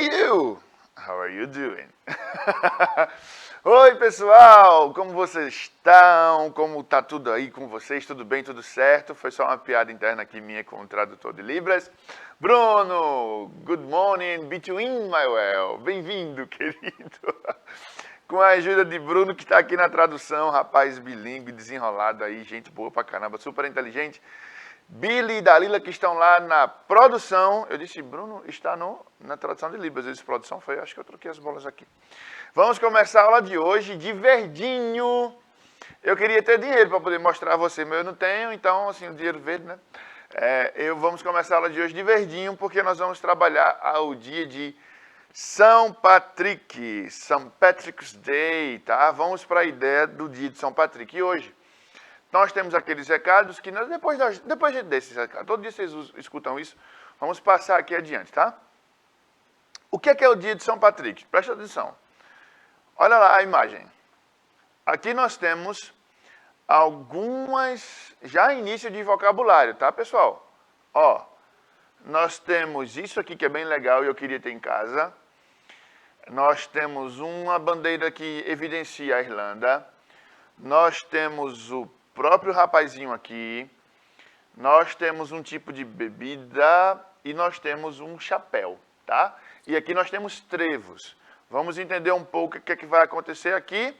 you? How are you doing? Oi, pessoal! Como vocês estão? Como tá tudo aí com vocês? Tudo bem? Tudo certo? Foi só uma piada interna aqui minha com o tradutor de Libras. Bruno, good morning between my well. Bem-vindo, querido. Com a ajuda de Bruno, que está aqui na tradução, rapaz bilíngue, desenrolado aí, gente boa pra caramba, super inteligente. Billy e Dalila, que estão lá na produção. Eu disse, Bruno está na tradução de Libras. Eu disse, produção foi, acho que eu troquei as bolas aqui. Vamos começar a aula de hoje de verdinho. Eu queria ter dinheiro para poder mostrar a você, mas eu não tenho, então, assim, o dinheiro verde, né? Vamos começar a aula de hoje de verdinho, porque nós vamos trabalhar o dia de São Patrick, St. Patrick's Day, tá? Vamos para a ideia do dia de São Patrick. E hoje nós temos aqueles recados que depois desses recados, todo dia vocês escutam isso, vamos passar aqui adiante, tá? O que é o dia de São Patrick? Presta atenção. Olha lá a imagem. Aqui nós temos algumas, já início de vocabulário, tá, pessoal? Ó, nós temos isso aqui que é bem legal e eu queria ter em casa. Nós temos uma bandeira que evidencia a Irlanda. Nós temos o próprio rapazinho aqui. Nós temos um tipo de bebida e nós temos um chapéu, tá? E aqui nós temos trevos. Vamos entender um pouco o que é que vai acontecer aqui.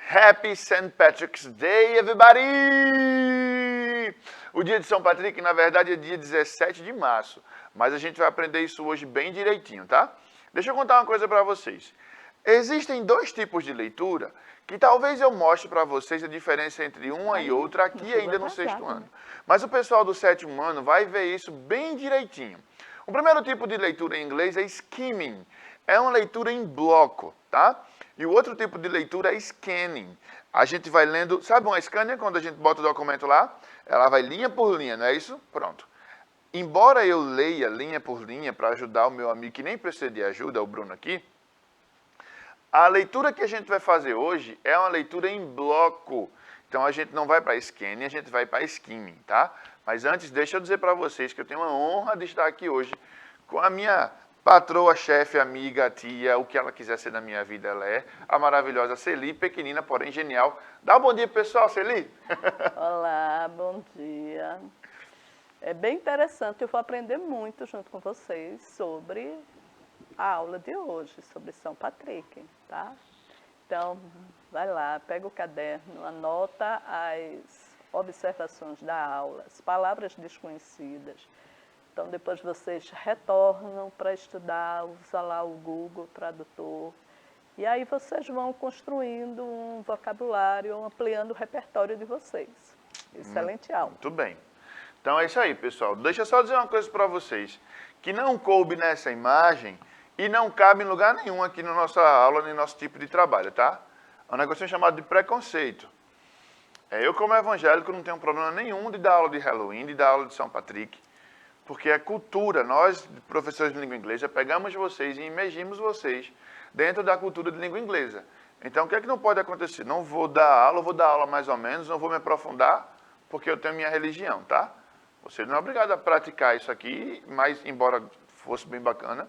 Happy St. Patrick's Day, everybody! O dia de São Patrick, na verdade, é dia 17 de março. Mas a gente vai aprender isso hoje bem direitinho, tá? Deixa eu contar uma coisa para vocês. Existem dois tipos de leitura que talvez eu mostre para vocês a diferença entre uma e outra aqui ainda no sexto ano. Mas o pessoal do sétimo ano vai ver isso bem direitinho. O primeiro tipo de leitura em inglês é skimming. É uma leitura em bloco, tá? E o outro tipo de leitura é scanning. A gente vai lendo, sabe uma scanner, quando a gente bota o documento lá? Ela vai linha por linha, não é isso? Pronto. Embora eu leia linha por linha para ajudar o meu amigo que nem precisa de ajuda, o Bruno aqui, a leitura que a gente vai fazer hoje é uma leitura em bloco. Então a gente não vai para scanning, a gente vai para skimming, tá? Mas antes, deixa eu dizer para vocês que eu tenho a honra de estar aqui hoje com a minha patroa, chefe, amiga, tia, o que ela quiser ser na minha vida, ela é a maravilhosa Celi, pequenina, porém genial. Dá um bom dia, pessoal, Celi. Olá, bom dia. É bem interessante, eu vou aprender muito junto com vocês sobre a aula de hoje, sobre São Patrick, tá? Então, vai lá, pega o caderno, anota as observações da aula, as palavras desconhecidas. Então, depois vocês retornam para estudar, usa lá o Google Tradutor. E aí vocês vão construindo um vocabulário, ampliando o repertório de vocês. Excelente aula. Muito bem. Então é isso aí, pessoal. Deixa eu só dizer uma coisa para vocês, que não coube nessa imagem e não cabe em lugar nenhum aqui na nossa aula, nem no nosso tipo de trabalho, tá? É um negócio chamado de preconceito. Eu, como evangélico, não tenho problema nenhum de dar aula de Halloween, de dar aula de São Patrick, porque é cultura. Nós, professores de língua inglesa, pegamos vocês e imergimos vocês dentro da cultura de língua inglesa. Então, o que é que não pode acontecer? Não vou dar aula, vou dar aula mais ou menos, não vou me aprofundar, porque eu tenho minha religião, tá? Você não é obrigado a praticar isso aqui, mas, embora fosse bem bacana,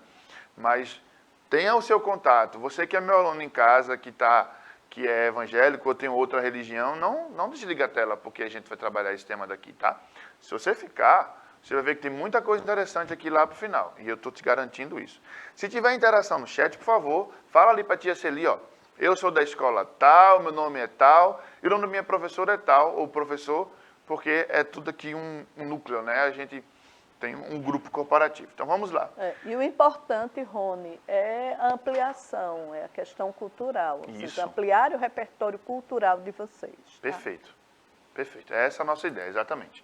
mas tenha o seu contato. Você que é meu aluno em casa, que é evangélico ou tem outra religião, não desliga a tela, porque a gente vai trabalhar esse tema daqui, tá? Se você ficar, você vai ver que tem muita coisa interessante aqui lá pro final, e eu estou te garantindo isso. Se tiver interação no chat, por favor, fala ali para a tia Celi, ó, eu sou da escola tal, meu nome é tal, e o nome da minha professora é tal, ou professor, porque é tudo aqui um núcleo, né? A gente tem um grupo corporativo. Então, vamos lá. E o importante, Rony, é a ampliação, é a questão cultural. Isso. Ampliar o repertório cultural de vocês. Tá? Perfeito. Perfeito. Essa é a nossa ideia, exatamente.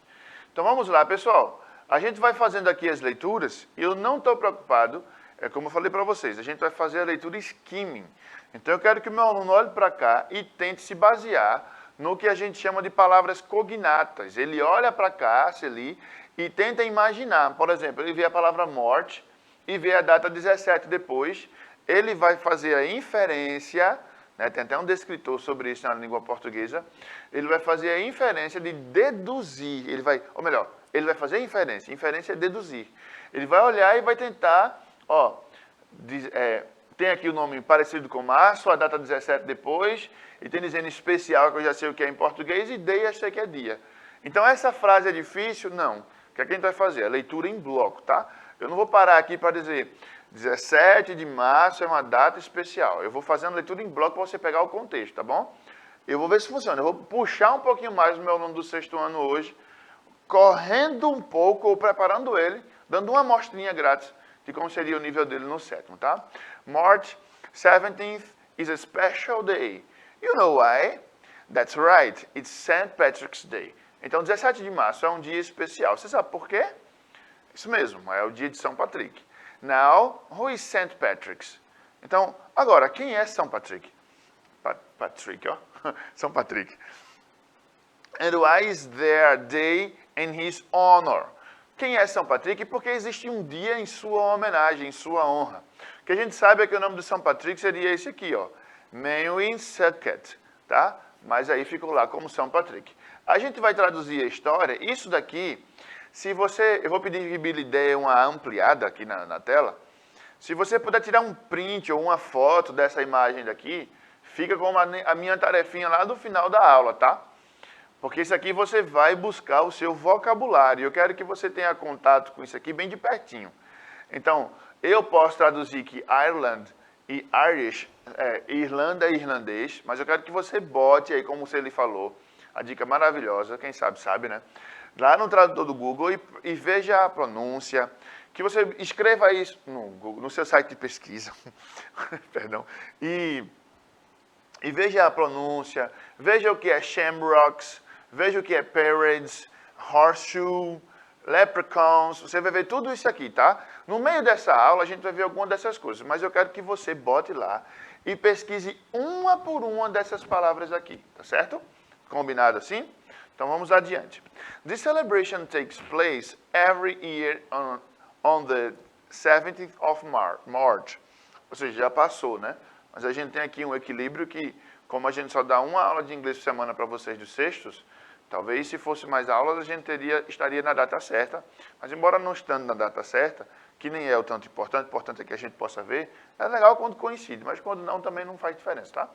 Então, vamos lá, pessoal. A gente vai fazendo aqui as leituras e eu não estou preocupado, como eu falei para vocês, a gente vai fazer a leitura skimming. Então, eu quero que o meu aluno olhe para cá e tente se basear no que a gente chama de palavras cognatas. Ele olha para cá, ali, e tenta imaginar. Por exemplo, ele vê a palavra morte e vê a data 17 depois. Ele vai fazer a inferência, né, tem até um descritor sobre isso na língua portuguesa. Ele vai fazer a inferência de deduzir. Ele vai fazer a inferência. Inferência é deduzir. Ele vai olhar e vai tentar, tem aqui o nome parecido com março, a data 17 depois, e tem dizendo especial, que eu já sei o que é em português, e day eu sei que é dia. Então, essa frase é difícil? Não. O que é que a gente vai fazer? A leitura em bloco, tá? Eu não vou parar aqui para dizer 17 de março é uma data especial. Eu vou fazendo a leitura em bloco para você pegar o contexto, tá bom? Eu vou ver se funciona. Eu vou puxar um pouquinho mais o meu aluno do sexto ano hoje, correndo um pouco ou preparando ele, dando uma amostrinha grátis de como seria o nível dele no sétimo, tá? March 17th is a special day. You know why? That's right, it's St. Patrick's Day. Então, 17 de março é um dia especial. Você sabe por quê? Isso mesmo, é o dia de São Patrick. Now, who is St. Patrick's? Então, agora, quem é São Patrick? Patrick, ó. São Patrick. And why is there a day in his honor? Quem é São Patrick? Porque existe um dia em sua homenagem, em sua honra. O que a gente sabe é que o nome de São Patrick seria esse aqui, ó. Mewinsucket, tá? Mas aí ficou lá como São Patrick. A gente vai traduzir a história. Isso daqui, se você... Eu vou pedir que Billy dê uma ampliada aqui na tela. Se você puder tirar um print ou uma foto dessa imagem daqui, fica como a minha tarefinha lá do final da aula, tá? Porque isso aqui você vai buscar o seu vocabulário. Eu quero que você tenha contato com isso aqui bem de pertinho. Então, eu posso traduzir que Ireland e Irish, Irlanda e irlandês, mas eu quero que você bote aí, como ele falou, a dica maravilhosa, quem sabe, sabe, né? Lá no tradutor do Google e veja a pronúncia, que você escreva isso no Google, no seu site de pesquisa, perdão, e veja a pronúncia, veja o que é shamrocks, veja o que é parades, horseshoe, leprechauns, você vai ver tudo isso aqui, tá? No meio dessa aula a gente vai ver alguma dessas coisas, mas eu quero que você bote lá e pesquise uma por uma dessas palavras aqui, tá certo? Combinado assim? Então vamos adiante. This celebration takes place every year on the 17th of March. Ou seja, já passou, né? Mas a gente tem aqui um equilíbrio que, como a gente só dá uma aula de inglês por semana para vocês dos sextos, talvez se fosse mais aulas a gente estaria na data certa. Mas embora não estando na data certa, que nem é o tanto importante é que a gente possa ver, é legal quando coincide, mas quando não também não faz diferença, tá?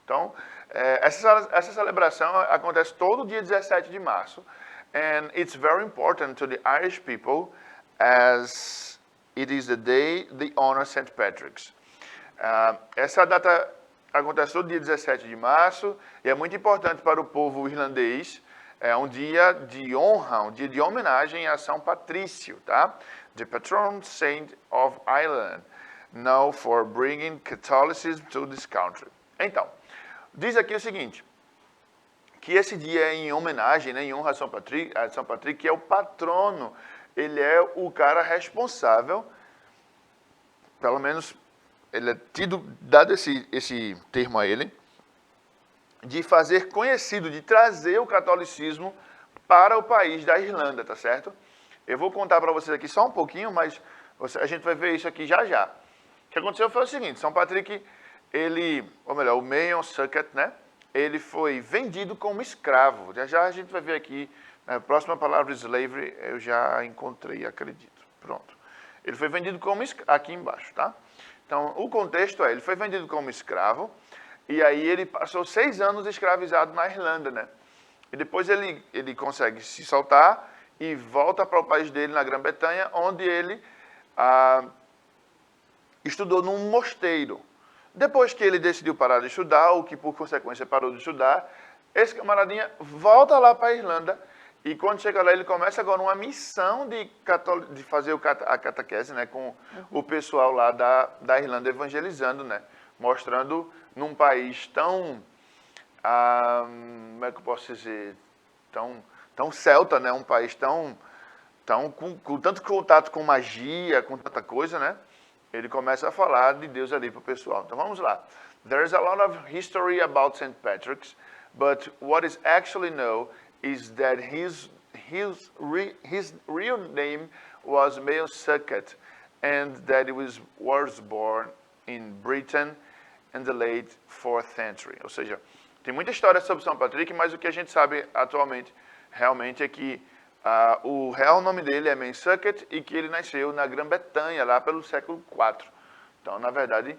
Então, essa celebração acontece todo dia 17 de março. And it's very important to the Irish people as it is the day they honor St. Patrick's. Essa data acontece todo dia 17 de março e é muito importante para o povo irlandês. É um dia de honra, um dia de homenagem a São Patrício, tá? The patron saint of Ireland, known for bringing Catholicism to this country. Então, diz aqui o seguinte, que esse dia é em homenagem, né, em honra a São Patrick, que é o patrono, ele é o cara responsável, pelo menos ele é dado esse termo a ele, de fazer conhecido, de trazer o catolicismo para o país da Irlanda, tá certo? Eu vou contar para vocês aqui só um pouquinho, mas a gente vai ver isso aqui já já. O que aconteceu foi o seguinte, São Patrick, o Mewinsucket, né? Ele foi vendido como escravo. Já a gente vai ver aqui, a próxima palavra slavery, eu já encontrei, acredito. Pronto. Ele foi vendido como escravo, aqui embaixo, tá? Então, o contexto ele foi vendido como escravo, e aí ele passou 6 anos escravizado na Irlanda, né? E depois ele consegue se soltar e volta para o país dele, na Grã-Bretanha, onde ele estudou num mosteiro. Depois que ele decidiu parar de estudar, ou que por consequência parou de estudar, esse camaradinha volta lá para a Irlanda e quando chega lá ele começa agora uma missão de fazer a catequese, né, com o pessoal lá da Irlanda evangelizando, né, mostrando num país tão, como é que eu posso dizer, tão celta, né, um país tão com tanto contato com magia, com tanta coisa, né? Ele começa a falar de Deus ali para o pessoal. Então vamos lá. There's a lot of history about St. Patrick's, but what is actually known is that his real name was Mewinsucket, and that he was born in Britain in the late 4th century. Ou seja, tem muita história sobre São Patrick, mas o que a gente sabe atualmente realmente é que o real nome dele é Mewinsucket e que ele nasceu na Grã-Bretanha, lá pelo século IV. Então, na verdade,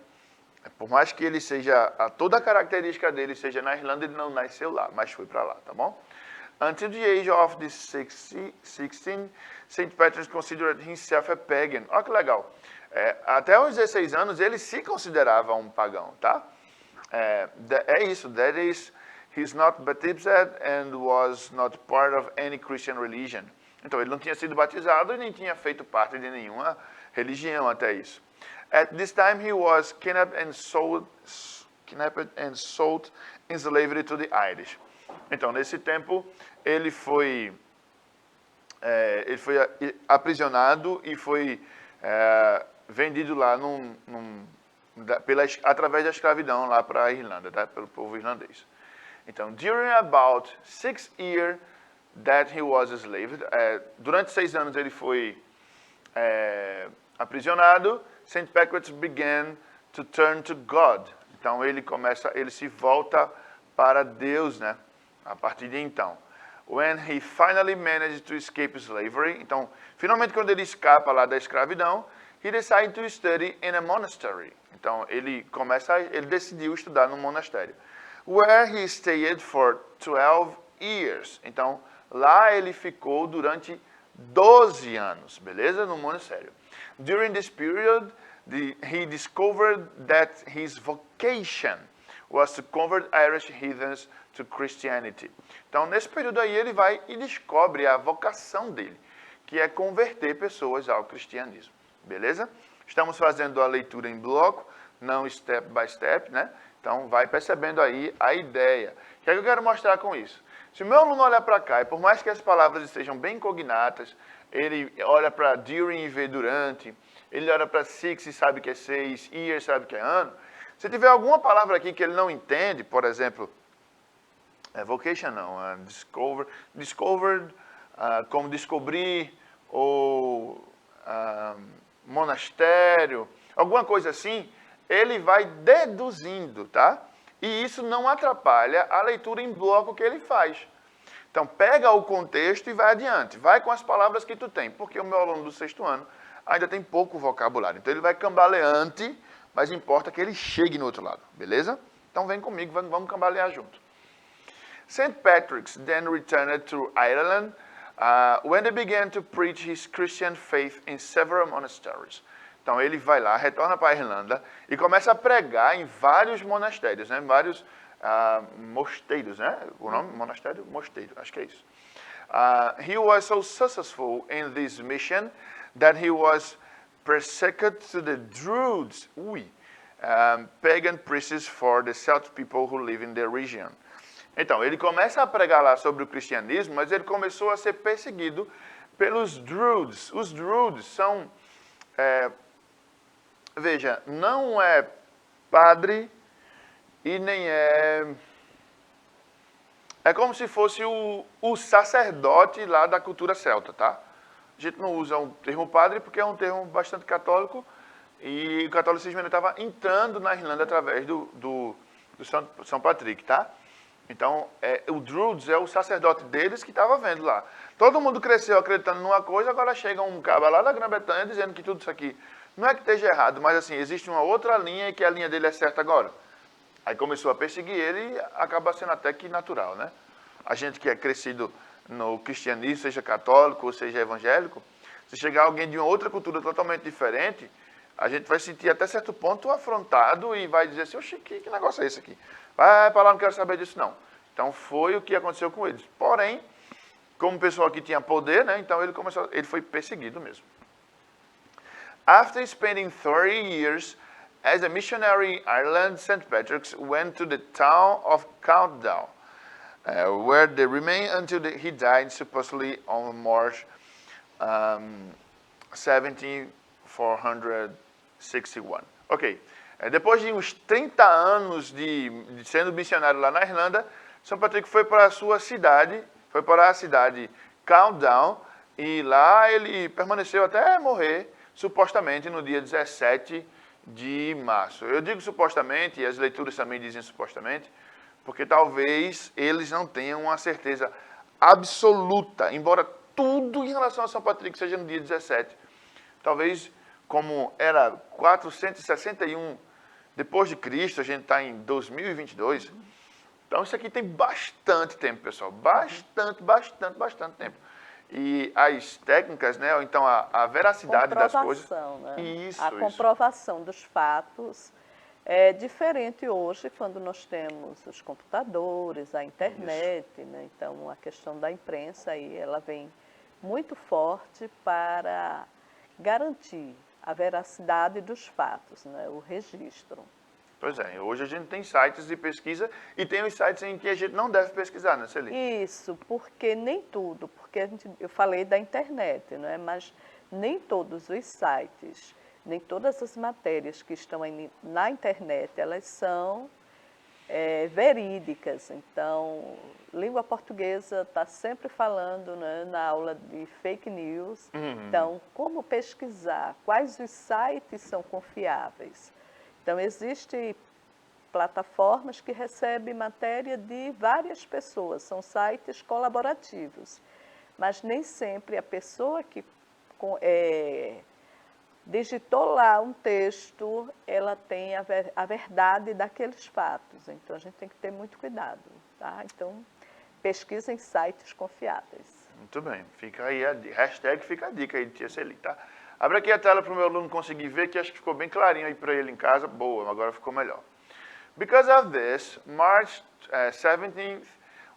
por mais que ele seja, toda a característica dele seja na Irlanda, ele não nasceu lá, mas foi para lá, tá bom? Until the age of 16, St. Patrick considered himself a pagan. Olha que legal. Até os 16 anos, ele se considerava um pagão, tá? É isso, that is, he's not baptized and was not part of any Christian religion. Então, ele não tinha sido batizado e nem tinha feito parte de nenhuma religião até isso. At this time, he was kidnapped and sold in slavery to the Irish. Então, nesse tempo, ele foi aprisionado e foi vendido lá através da escravidão lá para a Irlanda, tá? Pelo povo irlandês. Então, during about 6 years that he was enslaved, durante 6 anos ele foi aprisionado, St. Patrick began to turn to God. Então ele se volta para Deus, né? A partir de então. When he finally managed to escape slavery, então finalmente quando ele escapa lá da escravidão, he decided to study in a monastery. Então ele decidiu estudar num monastério, where he stayed for 12 years. Então lá ele ficou durante 12 anos, beleza? No monastério. During this period, he discovered that his vocation was to convert Irish heathens to Christianity. Então, nesse período aí, ele vai e descobre a vocação dele, que é converter pessoas ao cristianismo, beleza? Estamos fazendo a leitura em bloco, não step by step, né? Então, vai percebendo aí a ideia. O que é que eu quero mostrar com isso? Se o meu aluno olhar para cá, e por mais que as palavras estejam bem cognatas, ele olha para during e vê durante, ele olha para 6 e sabe que é 6, year sabe que é ano. Se tiver alguma palavra aqui que ele não entende, por exemplo, vocation não, discovered, como descobrir, ou monastério, alguma coisa assim, ele vai deduzindo, tá? E isso não atrapalha a leitura em bloco que ele faz. Então, pega o contexto e vai adiante. Vai com as palavras que tu tem, porque o meu aluno do 6º ano ainda tem pouco vocabulário. Então, ele vai cambaleante, mas importa que ele chegue no outro lado, beleza? Então, vem comigo, vamos cambalear junto. St. Patrick's then returned to Ireland when he began to preach his Christian faith in several monasteries. Então, ele vai lá, retorna para a Irlanda e começa a pregar em vários monastérios, né? Vários mosteiros, né? O nome? Monastério? Mosteiro, acho que é isso. He was so successful in this mission that he was persecuted to the Druids, pagan priests for the Celtic people who live in the region. Então, ele começa a pregar lá sobre o cristianismo, mas ele começou a ser perseguido pelos Druids. Os Druids são... veja, não é padre e nem é... É como se fosse o sacerdote lá da cultura celta, tá? A gente não usa o termo padre porque é um termo bastante católico e o catolicismo estava entrando na Irlanda através do São Patrick, tá? Então, o Druids é o sacerdote deles que estava vendo lá. Todo mundo cresceu acreditando numa coisa, agora chega um cara lá da Grã-Bretanha dizendo que tudo isso aqui não é que esteja errado, mas assim, existe uma outra linha e que a linha dele é certa agora. Aí começou a perseguir ele e acaba sendo até que natural, né? A gente que é crescido no cristianismo, seja católico ou seja evangélico, se chegar alguém de uma outra cultura totalmente diferente, a gente vai sentir até certo ponto afrontado e vai dizer assim, oxe, que negócio é esse aqui? Vai para lá, não quero saber disso não. Então foi o que aconteceu com eles. Porém, como o pessoal aqui tinha poder, né, então ele foi perseguido mesmo. After spending 30 years as a missionary in Ireland, St. Patrick's went to the town of Countdown, where they remained until he died, supposedly on March 1761. Ok. Depois de uns 30 anos de sendo missionário lá na Irlanda, São Patrick foi para a sua cidade, foi para a cidade Countdown, e lá ele permaneceu até morrer, supostamente no dia 17 de março. Eu digo supostamente, e as leituras também dizem supostamente, porque talvez eles não tenham uma certeza absoluta, embora tudo em relação a São Patrick seja no dia 17. Talvez como era 461 depois de Cristo, a gente está em 2022. Então isso aqui tem bastante tempo, pessoal. Bastante tempo. E as técnicas, né, ou então a veracidade das coisas. Né? Isso, a comprovação dos fatos é diferente hoje quando nós temos os computadores, a internet, né? Então a questão da imprensa aí, ela vem muito forte para garantir a veracidade dos fatos, né? O registro. Pois é, hoje a gente tem sites de pesquisa e tem os sites em que a gente não deve pesquisar, né, Celi? Isso, porque nem tudo, porque eu falei da internet, não é? Mas nem todos os sites, nem todas as matérias que estão aí na internet, elas são verídicas. Então, língua portuguesa está sempre falando, né, na aula de fake news. Então, como pesquisar? Quais os sites são confiáveis? Então, existem plataformas que recebem matéria de várias pessoas, são sites colaborativos, mas nem sempre a pessoa que digitou lá um texto, ela tem a verdade daqueles fatos. Então, a gente tem que ter muito cuidado, tá? Então, pesquisa em sites confiáveis. Muito bem, fica aí hashtag fica a dica aí de tia Celi, tá? Abre aqui a tela para o meu aluno conseguir ver, que acho que ficou bem clarinho aí para ele em casa. Boa, agora ficou melhor. Because of this, March 17th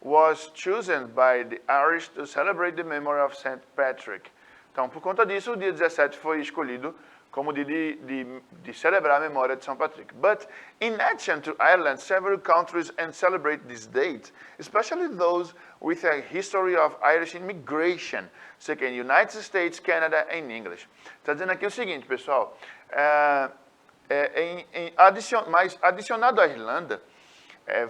was chosen by the Irish to celebrate the memory of St. Patrick. Então, por conta disso, o dia 17 foi escolhido como dia de celebrar a memória de São Patrick. But in addition to Ireland, several countries celebrate this date, especially those with a history of Irish immigration, such as United States, Canada and English. Está dizendo aqui o seguinte, pessoal, mas adicionado à Irlanda,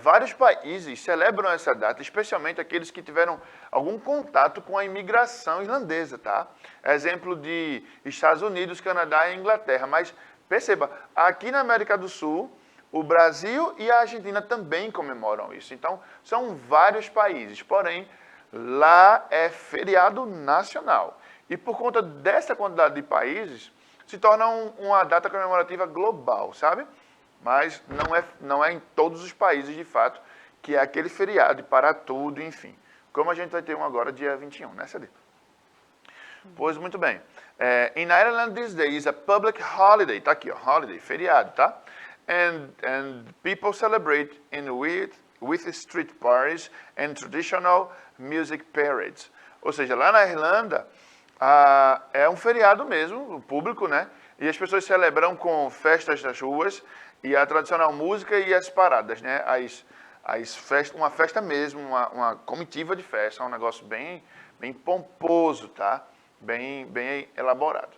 vários países celebram essa data, especialmente aqueles que tiveram algum contato com a imigração irlandesa, tá? Exemplo de Estados Unidos, Canadá e Inglaterra. Mas perceba, aqui na América do Sul, o Brasil e a Argentina também comemoram isso. Então, são vários países, porém, lá é feriado nacional. E por conta dessa quantidade de países, se torna uma data comemorativa global, sabe? Mas não é em todos os países, de fato, que é aquele feriado para tudo, enfim. Como a gente vai ter um agora, dia 21, né, Celi? Pois muito bem. In Ireland, this day is a public holiday. Tá aqui, ó, holiday, feriado, tá? And people celebrate with street parties and traditional music parades. Ou seja, lá na Irlanda, é um feriado mesmo, o público, né? E as pessoas celebram com festas nas ruas e a tradicional música e as paradas, né? Uma festa mesmo, uma comitiva de festa, um negócio bem pomposo, tá? Bem elaborado.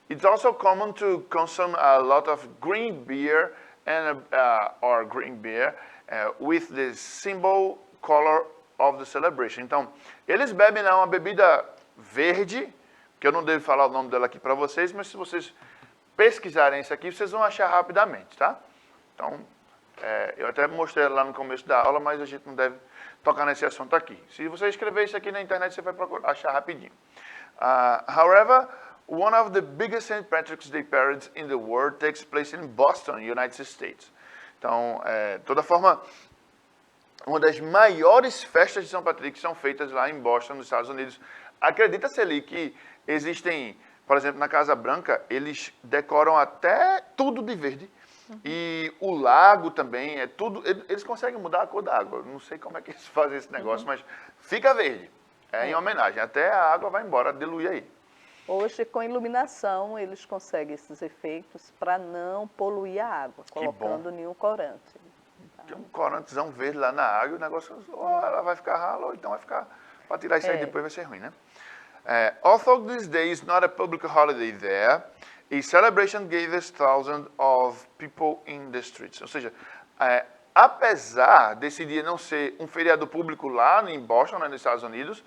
It's also common to consume a lot of green beer or green beer with the symbol color of the celebration. Então, eles bebem lá uma bebida verde, que eu não devo falar o nome dela aqui para vocês, mas se vocês pesquisarem isso aqui, vocês vão achar rapidamente, tá? Então, eu até mostrei lá no começo da aula, mas a gente não deve tocar nesse assunto aqui. Se você escrever isso aqui na internet, você vai achar rapidinho. However, one of the biggest St. Patrick's Day parades in the world takes place in Boston, United States. Então, de toda forma, uma das maiores festas de São Patrick são feitas lá em Boston, nos Estados Unidos. Acredita-se ali que existem, por exemplo, na Casa Branca, eles decoram até tudo de verde. E o lago também, eles conseguem mudar a cor da água. Não sei como é que eles fazem esse negócio, mas fica verde. Em homenagem. Até a água vai embora, diluir aí. Hoje, com iluminação, eles conseguem esses efeitos para não poluir a água, colocando nenhum corante. Tem um corantezão verde lá na água e o negócio, ou ela vai ficar rala, ou então vai ficar, para tirar isso aí depois vai ser ruim, né? Although this day is not a public holiday there, a celebration gathers thousands of people in the streets. Ou seja, apesar desse dia não ser um feriado público lá em Boston, né, nos Estados Unidos,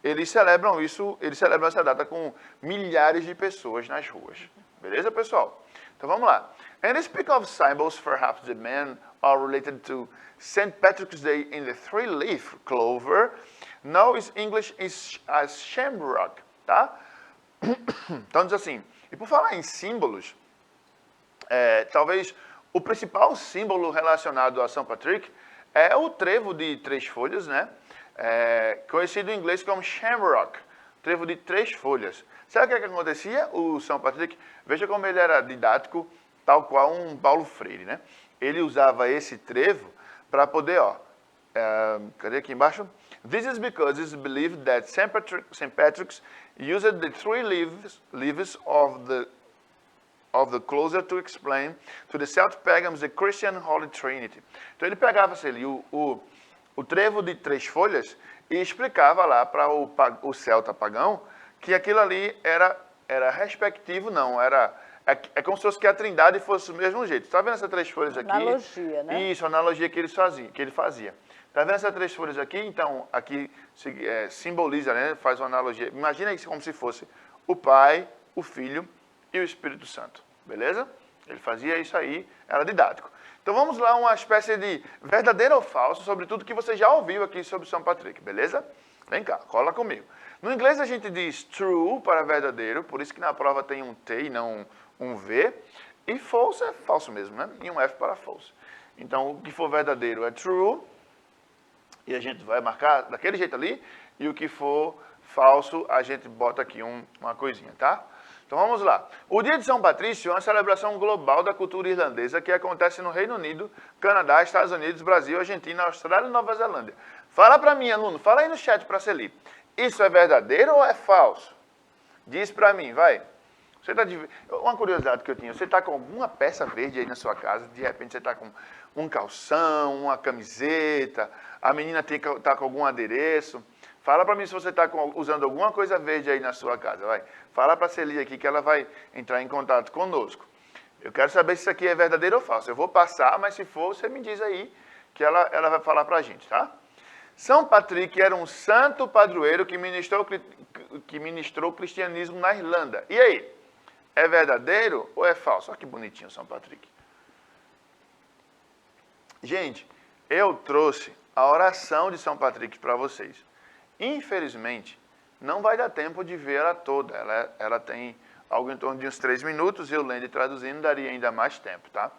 eles celebram essa data com milhares de pessoas nas ruas. Beleza, pessoal? Então vamos lá. And speak of symbols, perhaps the men are related to St. Patrick's Day in the three-leaf clover. Now its English is as shamrock, tá? Então diz assim, E por falar em símbolos, talvez o principal símbolo relacionado a São Patrick é o trevo de 3 folhas, né? Conhecido em inglês como shamrock, trevo de 3 folhas. Sabe o que acontecia? O São Patrick, veja como ele era didático, tal qual um Paulo Freire, né? Ele usava esse trevo para poder, cadê aqui embaixo? This is because it is believed that Saint Patrick used the 3 leaves of the closer to explain to the Celtic pagans the Christian Holy Trinity. Então ele pegava ali o trevo de 3 folhas e explicava lá para o celta pagão que aquilo ali era respectivo, não, é como se fosse que a Trindade fosse do mesmo jeito. Está vendo essas 3 folhas aqui? Analogia, né? Isso, a analogia que ele fazia. Está vendo essas 3 folhas aqui? Então, aqui simboliza, né? Faz uma analogia. Imagina isso como se fosse o Pai, o Filho e o Espírito Santo. Beleza? Ele fazia isso aí, era didático. Então vamos lá, uma espécie de verdadeiro ou falso sobre tudo que você já ouviu aqui sobre São Patrick, beleza? Vem cá, cola comigo. No inglês a gente diz true para verdadeiro, por isso que na prova tem um T e não um V. E false é falso mesmo, né? E um F para false. Então o que for verdadeiro é true, e a gente vai marcar daquele jeito ali, e o que for falso a gente bota aqui uma coisinha, tá? Então vamos lá. O Dia de São Patrício é uma celebração global da cultura irlandesa que acontece no Reino Unido, Canadá, Estados Unidos, Brasil, Argentina, Austrália e Nova Zelândia. Fala para mim, aluno, fala aí no chat para Celi. Isso é verdadeiro ou é falso? Diz para mim, vai. Uma curiosidade que eu tinha, você está com alguma peça verde aí na sua casa, de repente você está com um calção, uma camiseta, a menina está com algum adereço. Fala para mim se você está usando alguma coisa verde aí na sua casa, vai. Fala para a Celi aqui que ela vai entrar em contato conosco. Eu quero saber se isso aqui é verdadeiro ou falso. Eu vou passar, mas se for, você me diz aí que ela vai falar para a gente, tá? São Patrick era um santo padroeiro que ministrou o cristianismo na Irlanda. E aí? É verdadeiro ou é falso? Olha que bonitinho São Patrick. Gente, eu trouxe a oração de São Patrick para vocês. Infelizmente, não vai dar tempo de ver ela toda. Ela tem algo em torno de uns 3 minutos, eu lendo e traduzindo daria ainda mais tempo, tá?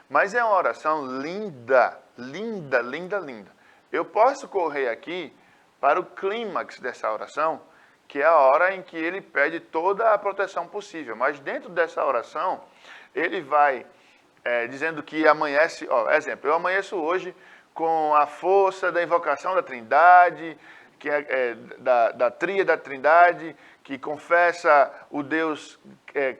Mas é uma oração linda, linda, linda, linda. Eu posso correr aqui para o clímax dessa oração, que é a hora em que ele pede toda a proteção possível. Mas dentro dessa oração, ele vai dizendo que amanhece, exemplo, eu amanheço hoje com a força da invocação da Trindade, que da tríade da Trindade, que confessa o Deus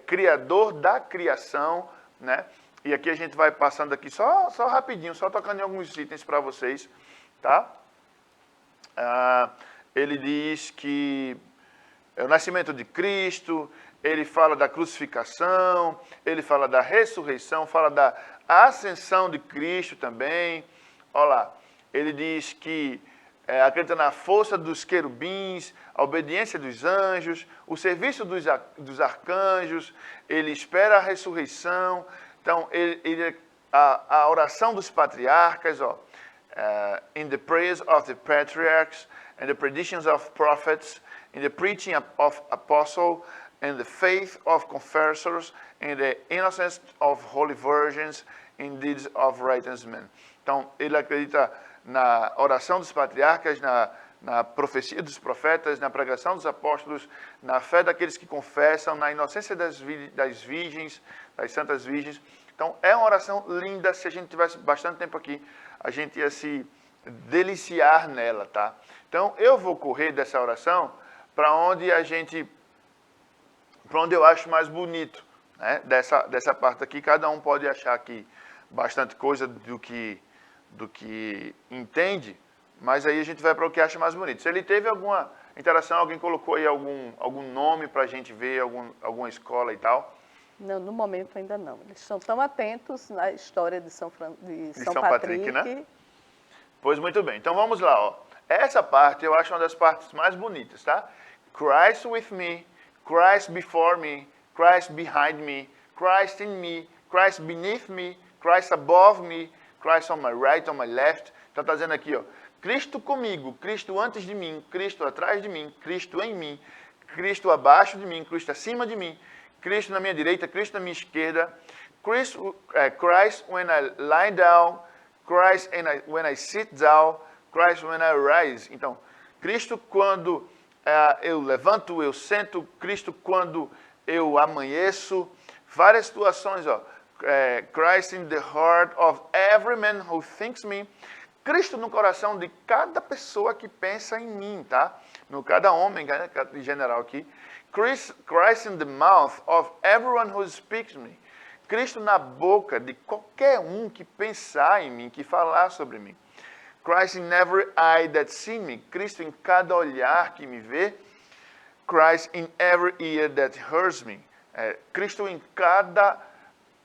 criador da criação, né? E aqui a gente vai passando aqui só rapidinho, só tocando em alguns itens para vocês, tá? Ele diz que é o nascimento de Cristo, ele fala da crucificação, ele fala da ressurreição, fala da ascensão de Cristo também. Olha lá, ele diz que acredita na força dos querubins, a obediência dos anjos, o serviço dos arcanjos, ele espera a ressurreição. Então, a oração dos patriarcas, in the prayers of the patriarchs, and the predictions of prophets, in the preaching of apostles, and the faith of confessors, and the innocence of holy virgins, in deeds of righteous men. Então, ele acredita na oração dos patriarcas, na profecia dos profetas, na pregação dos apóstolos, na fé daqueles que confessam, na inocência das virgens, das santas virgens. Então, é uma oração linda. Se a gente tivesse bastante tempo aqui, a gente ia se deliciar nela, tá? Então, eu vou correr dessa oração para onde eu acho mais bonito, né? Dessa parte aqui. Cada um pode achar aqui bastante coisa do que entende, mas aí a gente vai para o que acha mais bonito. Se ele teve alguma interação, alguém colocou aí algum nome para a gente ver, alguma escola e tal? Não, no momento ainda não. Eles estão tão atentos na história de São Patrick, né? Pois muito bem. Então vamos lá, ó. Essa parte eu acho uma das partes mais bonitas, tá? Christ with me, Christ before me, Christ behind me, Christ in me, Christ beneath me, Christ above me, Christ on my right, on my left. Então está dizendo aqui, ó, Cristo comigo, Cristo antes de mim, Cristo atrás de mim, Cristo em mim, Cristo abaixo de mim, Cristo acima de mim, Cristo na minha direita, Cristo na minha esquerda. Christ when I lie down, Christ when I sit down, Christ when I rise. Então, Cristo quando eu levanto, eu sento, Cristo quando eu amanheço. Várias situações, ó. Christ in the heart of every man who thinks me. Cristo no coração de cada pessoa que pensa em mim, tá? No cada homem, né, em general aqui. Christ in the mouth of everyone who speaks me. Cristo na boca de qualquer um que pensar em mim, que falar sobre mim. Christ in every eye that sees me. Cristo em cada olhar que me vê. Christ in every ear that hears me. Cristo em cada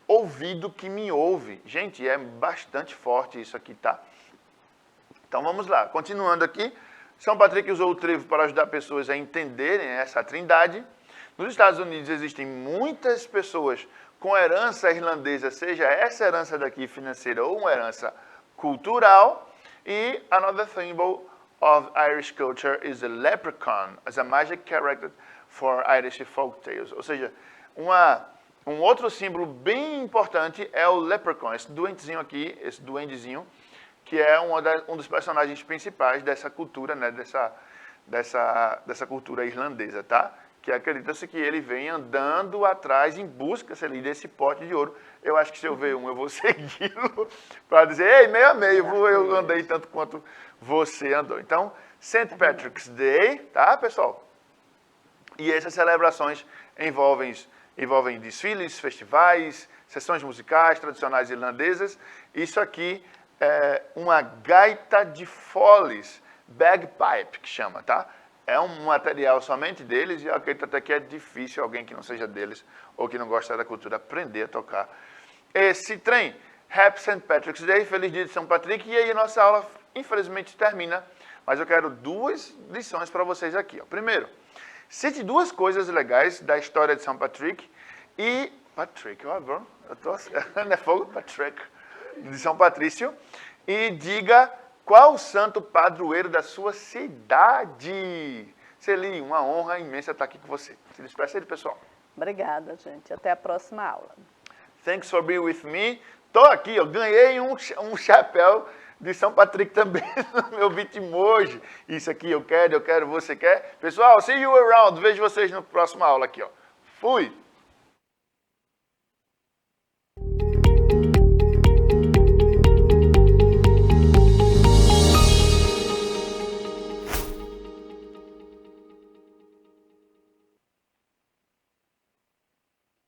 ouvido que me ouve. Gente, é bastante forte isso aqui, tá? Então vamos lá, continuando aqui. São Patrick usou o trevo para ajudar pessoas a entenderem essa trindade. Nos Estados Unidos existem muitas pessoas com herança irlandesa, seja essa herança daqui financeira ou uma herança cultural. E another symbol of Irish culture is a leprechaun, as a magic character for Irish folk tales. Ou seja, um outro símbolo bem importante é o leprechaun, esse duendezinho aqui, que é um dos personagens principais dessa cultura, né, dessa cultura irlandesa, tá? Que acredita-se que ele vem andando atrás em busca, sei lá, desse pote de ouro. Eu acho que se eu ver eu vou segui-lo para dizer, ei, meio a meio, eu andei tanto quanto você andou. Então, St. Patrick's Day, tá, pessoal? E essas celebrações envolvem desfiles, festivais, sessões musicais tradicionais irlandesas. Isso aqui é uma gaita de foles, bagpipe, que chama, tá? É um material somente deles e eu acredito até que é difícil alguém que não seja deles ou que não gosta da cultura aprender a tocar esse trem. Happy St. Patrick's Day, feliz dia de São Patrick. E aí a nossa aula, infelizmente, termina, mas eu quero 2 lições para vocês aqui. Ó. Primeiro, cite 2 coisas legais da história de São Patrick e... Patrick, eu tô... Não é fogo? Patrick, de São Patrício. E diga qual o santo padroeiro da sua cidade. Celi, uma honra imensa estar aqui com você. Se despeça aí, pessoal. Obrigada, gente. Até a próxima aula. Thanks for being with me. Tô aqui, eu ganhei um chapéu de São Patrick também no meu Bitmoji. Isso aqui eu quero, você quer. Pessoal, see you around. Vejo vocês na próxima aula aqui, ó. Fui!